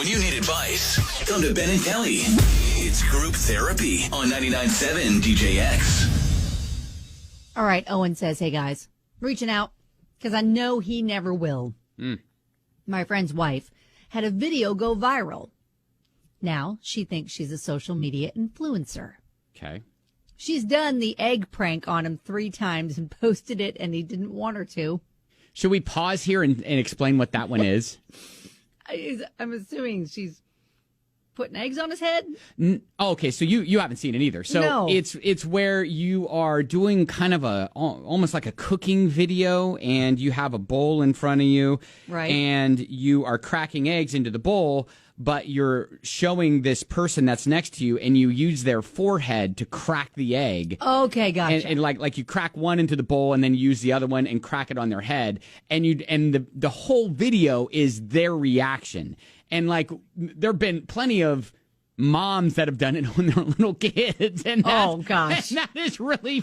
When you need advice, come to Ben and Kelly. It's group therapy on 99.7 DJX. All right, Owen says, hey, guys, reaching out because I know he never will. My friend's wife had a video go viral. Now she thinks she's a social media influencer. Okay. She's done the egg prank on him 3 times and posted it, and he didn't want her to. Should we pause here and explain what that one is? I'm assuming she's putting eggs on his head. Okay, so you haven't seen it either. So No. it's where you are doing kind of almost like a cooking video, and you have a bowl in front of you, Right. And you are cracking eggs into the bowl, but you're showing this person that's next to you, and you use their forehead to crack the egg. Okay, gotcha. And like you crack one into the bowl and then use the other one and crack it on their head, and the whole video is their reaction. And like there've been plenty of moms that have done it on their little kids, and Oh, gosh. and that is really,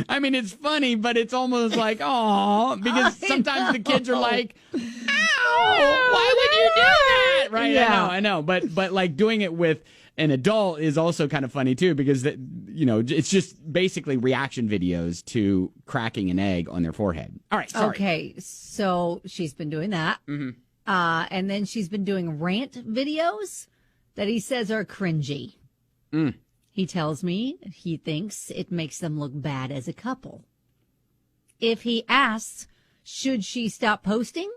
I mean, it's funny, but it's almost like, oh, because sometimes the kids are like, ow, why would you do that? Right? Yeah. I know, but like doing it with an adult is also kind of funny too, because it's just basically reaction videos to cracking an egg on their forehead. All right, sorry. Okay, so she's been doing that. Mm-hmm. And then she's been doing rant videos that he says are cringy. He tells me he thinks it makes them look bad as a couple. If he asks, should she stop posting?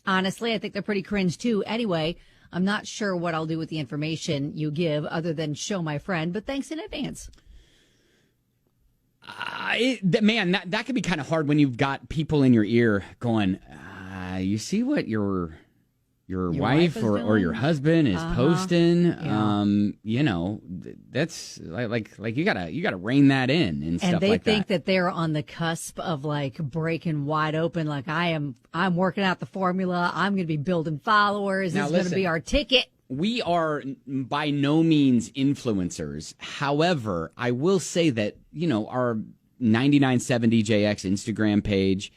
Honestly, I think they're pretty cringe too. Anyway, I'm not sure what I'll do with the information you give other than show my friend, but thanks in advance. Man, that could be kind of hard when you've got people in your ear going, you see what your wife is or doing? your husband is posting. Yeah. That's like you gotta rein that in and stuff And they like think that they're on the cusp of like breaking wide open. Like I'm working out the formula. I'm going to be building followers. Now, This is going to listen. be our ticket. We are by no means influencers. However, I will say that, our 99.7 DJX Instagram page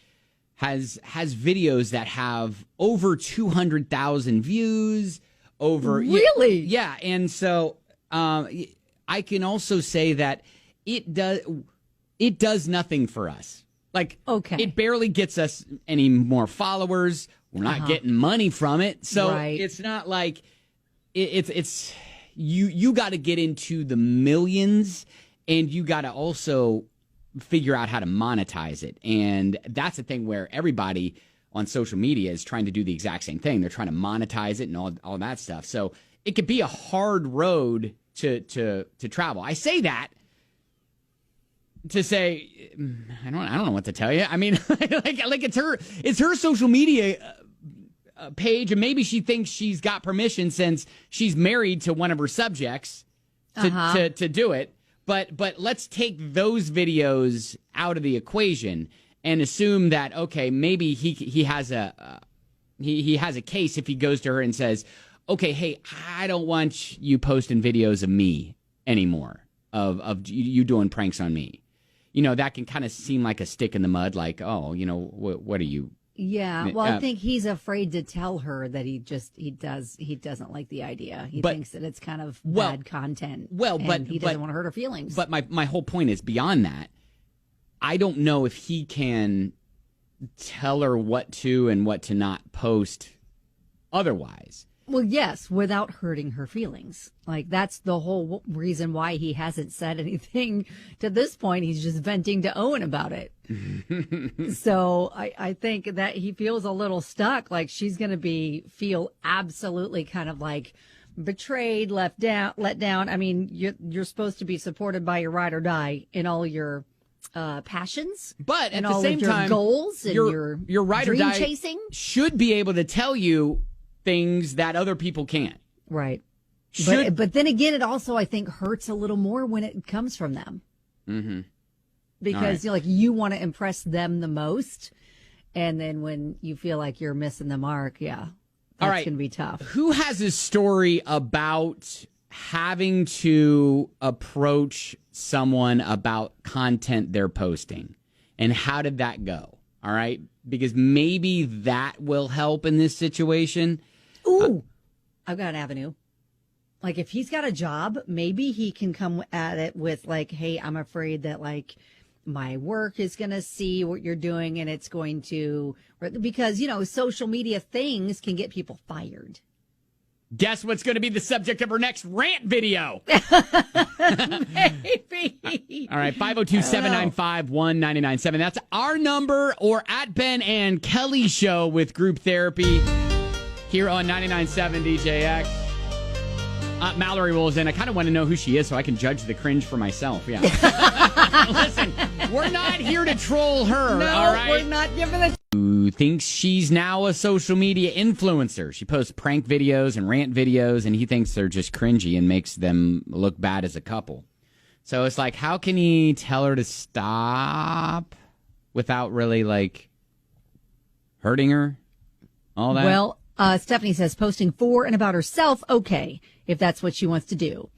has videos that have over 200,000 views. Really? Yeah. And so I can also say that it does nothing for us. Like, Okay. it barely gets us any more followers. We're not getting money from it. So Right. it's not like it's you got to get into the millions, and you got to also figure out how to monetize it. And that's the thing where everybody on social media is trying to do the exact same thing. They're trying to monetize it and all that stuff. So it could be a hard road to travel. I say that to say, I don't know what to tell you. I mean, like it's her social media page, and maybe she thinks she's got permission since she's married to one of her subjects to do it. But let's take those videos out of the equation and assume that, okay, maybe he has a case if he goes to her and says, okay, hey, I don't want you posting videos of me anymore, of you doing pranks on me. That can kind of seem like a stick in the mud, like, oh, what are you? Yeah. Well, I think he's afraid to tell her that he doesn't like the idea. He thinks that it's kind of bad content. Well, and but he doesn't want to hurt her feelings. But my whole point is beyond that. I don't know if he can tell her what to and what to not post otherwise. Well, yes, without hurting her feelings. Like, that's the whole reason why he hasn't said anything to this point. He's just venting to Owen about it. So I think that he feels a little stuck. Like, she's going to feel absolutely kind of like betrayed, let down. I mean, you're supposed to be supported by your ride or die in all your passions, but and at the all same of your time, goals and your ride or dream die chasing should be able to tell you things that other people can't. Right. But then again, it also, I think, hurts a little more when it comes from them. Mm-hmm. Because you want to impress them the most. And then when you feel like you're missing the mark, that's going to be tough. Who has a story about having to approach someone about content they're posting? And how did that go? All right. Because maybe that will help in this situation. Ooh. I've got an avenue. Like, if he's got a job, maybe he can come at it with, like, hey, I'm afraid that, like, my work is going to see what you're doing and it's going to, because, social media things can get people fired. Guess what's going to be the subject of her next rant video? Maybe. All right, 502-795-1997. That's our number, or at Ben and Kelly Show with Group Therapy here on 99.7 DJX. Mallory rolls in. I kind of want to know who she is so I can judge the cringe for myself. Yeah. Listen, we're not here to troll her, No, all right? we're not giving it. Who thinks she's now a social media influencer. She posts prank videos and rant videos, and he thinks they're just cringy and makes them look bad as a couple. So it's like, how can he tell her to stop without really, like, hurting her? All that? Well, Stephanie says posting for and about herself, okay, if that's what she wants to do.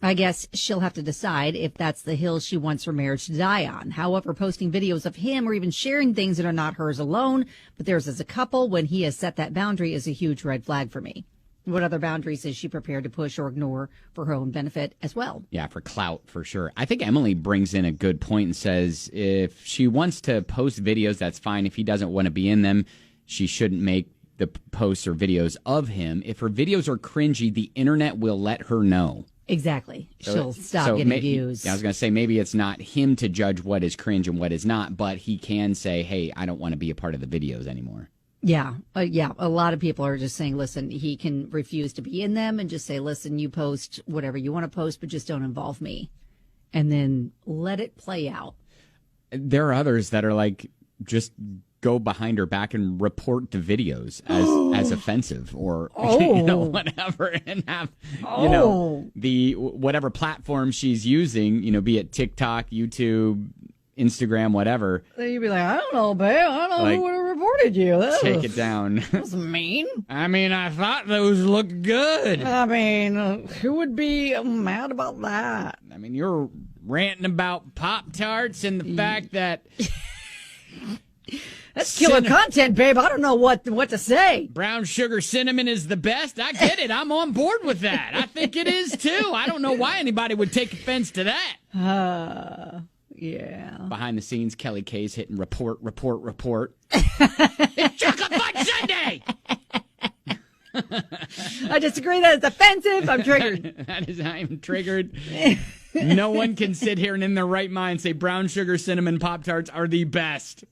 I guess she'll have to decide if that's the hill she wants her marriage to die on. However, posting videos of him or even sharing things that are not hers alone, but theirs as a couple, when he has set that boundary, is a huge red flag for me. What other boundaries is she prepared to push or ignore for her own benefit as well? Yeah, for clout, for sure. I think Emily brings in a good point and says if she wants to post videos, that's fine. If he doesn't want to be in them, she shouldn't make the posts or videos of him. If her videos are cringy, the internet will let her know. Exactly. She'll stop getting views. I was going to say, maybe it's not him to judge what is cringe and what is not, but he can say, hey, I don't want to be a part of the videos anymore. Yeah. Yeah. A lot of people are just saying, listen, he can refuse to be in them and just say, listen, you post whatever you want to post, but just don't involve me. And then let it play out. There are others that are like, just go behind her back and report the videos as offensive or whatever, and have the whatever platform she's using, be it TikTok, YouTube, Instagram, whatever. Then you'd be like, I don't know, babe. I don't know who would have reported you. Take it down. That's mean. I mean, I thought those looked good. I mean, who would be mad about that? I mean, you're ranting about Pop-Tarts and the fact that that's killer content, babe. I don't know what to say. Brown sugar cinnamon is the best. I get it. I'm on board with that. I think it is, too. I don't know why anybody would take offense to that. Yeah. Behind the scenes, Kelly K's hitting report. It's Chocolate Fudge Sunday! I disagree. That is offensive. I'm triggered. I'm triggered. No one can sit here and in their right mind say brown sugar cinnamon Pop-Tarts are the best.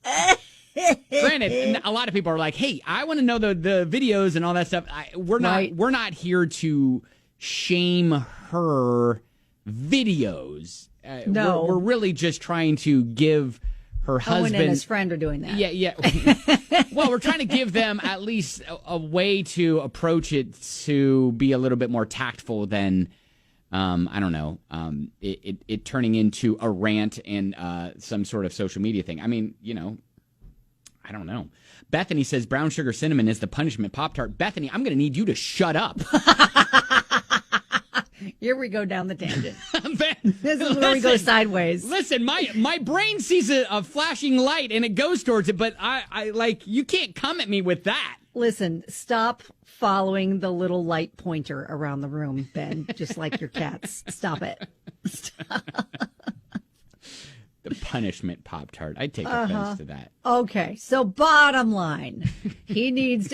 Granted, a lot of people are like, hey, I want to know the videos and all that stuff. We're not here to shame her videos. No. We're really just trying to give her husband and his friend are doing that. Yeah. Well, we're trying to give them at least a way to approach it to be a little bit more tactful than, I don't know, it turning into a rant and some sort of social media thing. I mean, I don't know. Bethany says brown sugar cinnamon is the punishment Pop-Tart. Bethany, I'm going to need you to shut up. Here we go down the tangent. This is where we go sideways. Listen, my brain sees a flashing light and it goes towards it, but I you can't come at me with that. Listen, stop following the little light pointer around the room, Ben, just like your cats. Stop it. Stop. The punishment Pop-Tart. I take offense to that. Okay, so bottom line,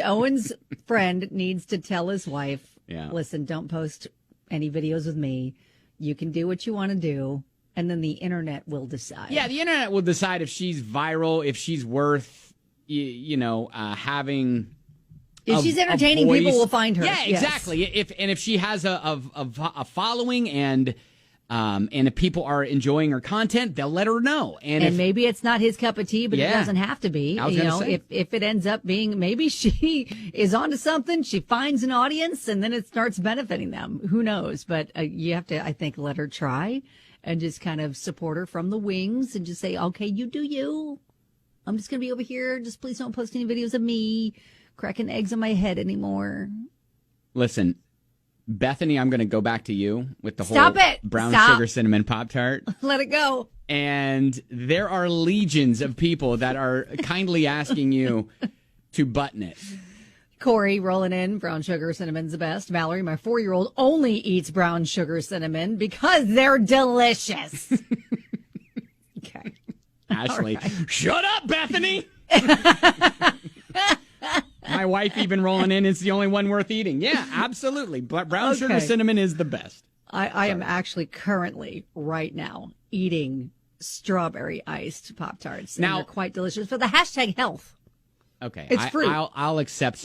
Owen's friend needs to tell his wife, listen, don't post any videos with me. You can do what you want to do, and then the internet will decide. Yeah, the internet will decide if she's viral, if she's worth, having. If she's entertaining, people will find her. Yeah, exactly. Yes. If she has a following and if people are enjoying her content, they'll let her know. And maybe it's not his cup of tea, but it doesn't have to be. If it ends up being, maybe she is onto something, she finds an audience, and then it starts benefiting them. Who knows? But you have to, I think, let her try and just kind of support her from the wings and just say, okay, you do you. I'm just going to be over here. Just please don't post any videos of me cracking eggs on my head anymore. Listen, Bethany, I'm going to go back to you with the Stop whole it. brown Stop. sugar cinnamon Pop-Tart. Let it go. And there are legions of people that are kindly asking you to button it. Corey rolling in, brown sugar cinnamon's the best. Mallory, my 4-year-old, only eats brown sugar cinnamon because they're delicious. Okay. Ashley, right. Shut up, Bethany. My wife even rolling in. It's the only one worth eating. Yeah, absolutely. Brown sugar cinnamon is the best. I am actually currently right now eating strawberry iced Pop-Tarts. Now, they're quite delicious for the hashtag health. Okay, It's fruit. I'll accept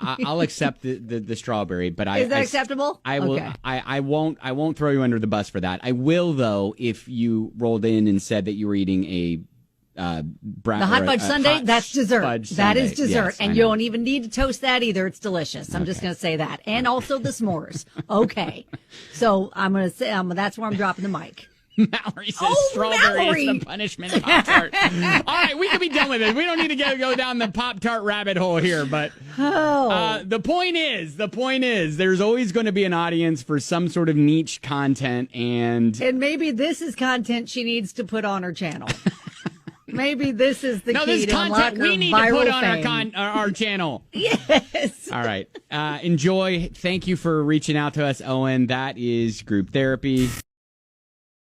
I'll accept the strawberry, but Is that acceptable? I will. Okay. I won't throw you under the bus for that. I will though if you rolled in and said that you were eating a the hot fudge sundae, that's dessert. That is dessert. Yes, and you don't even need to toast that either. It's delicious. I'm just going to say that. And also the s'mores. Okay. So I'm going to say that's where I'm dropping the mic. Mallory says strawberry Mallory. is the punishment of Pop-Tart. All right, we can be done with it. We don't need to go down the Pop-Tart rabbit hole here. But the point is, there's always going to be an audience for some sort of niche content. And maybe this is content she needs to put on her channel. Maybe this is the key this to content unlock her we need to viral put on fame. our channel. Yes. All right. Enjoy. Thank you for reaching out to us, Owen. That is Group Therapy.